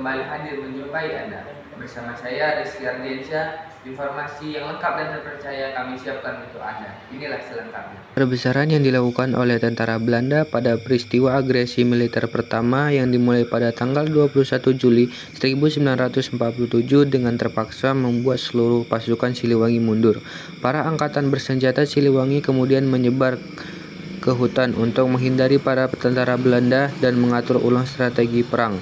kembali hadir menjumpai Anda. Bersama saya Rizky Ardiansyah, informasi yang lengkap dan terpercaya kami siapkan untuk Anda. Inilah selengkapnya. Perbesaran yang dilakukan oleh tentara Belanda pada peristiwa agresi militer pertama yang dimulai pada tanggal 21 Juli 1947 dengan terpaksa membuat seluruh pasukan Siliwangi mundur. Para angkatan bersenjata Siliwangi kemudian menyebar ke hutan untuk menghindari para tentara Belanda dan mengatur ulang strategi perang.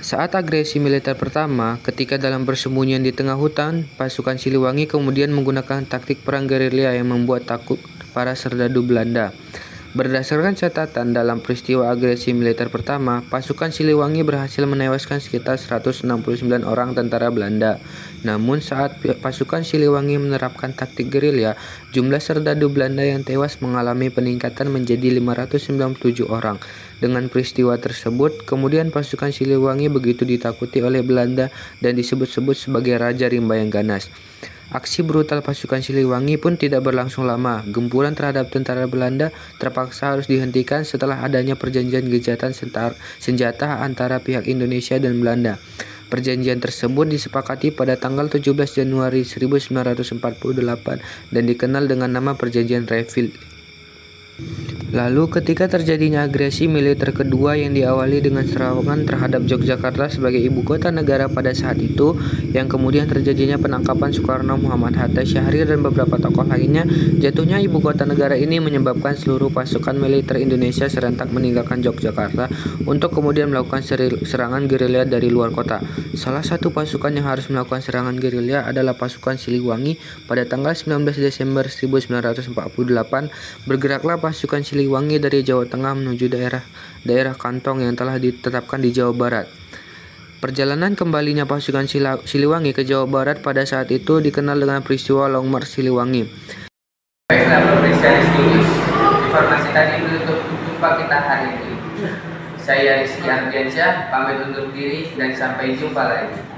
Saat agresi militer pertama, ketika dalam persembunyian di tengah hutan, pasukan Siliwangi kemudian menggunakan taktik perang gerilya yang membuat takut para serdadu Belanda. Berdasarkan catatan dalam peristiwa agresi militer pertama, pasukan Siliwangi berhasil menewaskan sekitar 169 orang tentara Belanda. Namun saat pasukan Siliwangi menerapkan taktik gerilya, jumlah serdadu Belanda yang tewas mengalami peningkatan menjadi 597 orang. Dengan peristiwa tersebut, kemudian pasukan Siliwangi begitu ditakuti oleh Belanda dan disebut-sebut sebagai Raja Rimba yang ganas. Aksi brutal pasukan Siliwangi pun tidak berlangsung lama. Gempuran terhadap tentara Belanda terpaksa harus dihentikan setelah adanya perjanjian gencatan senjata antara pihak Indonesia dan Belanda. Perjanjian tersebut disepakati pada tanggal 17 Januari 1948 dan dikenal dengan nama Perjanjian Reville. Lalu ketika terjadinya agresi militer kedua yang diawali dengan serangan terhadap Yogyakarta sebagai ibu kota negara pada saat itu, yang kemudian terjadinya penangkapan Soekarno, Muhammad Hatta, Syahrir dan beberapa tokoh lainnya, jatuhnya ibu kota negara ini menyebabkan seluruh pasukan militer Indonesia serentak meninggalkan Yogyakarta untuk kemudian melakukan serangan gerilya dari luar kota. Salah satu pasukan yang harus melakukan serangan gerilya adalah pasukan Siliwangi. Pada tanggal 19 Desember 1948, bergeraklah pasukan Siliwangi dari Jawa Tengah menuju daerah kantong yang telah ditetapkan di Jawa Barat. Perjalanan kembalinya pasukan Siliwangi ke Jawa Barat pada saat itu dikenal dengan peristiwa Long March Siliwangi. Baiklah, pemirsa Rizky, informasi tadi menutup jumpa kita hari ini. Saya Rizky Ardiansyah, pamit undur diri dan sampai jumpa lagi.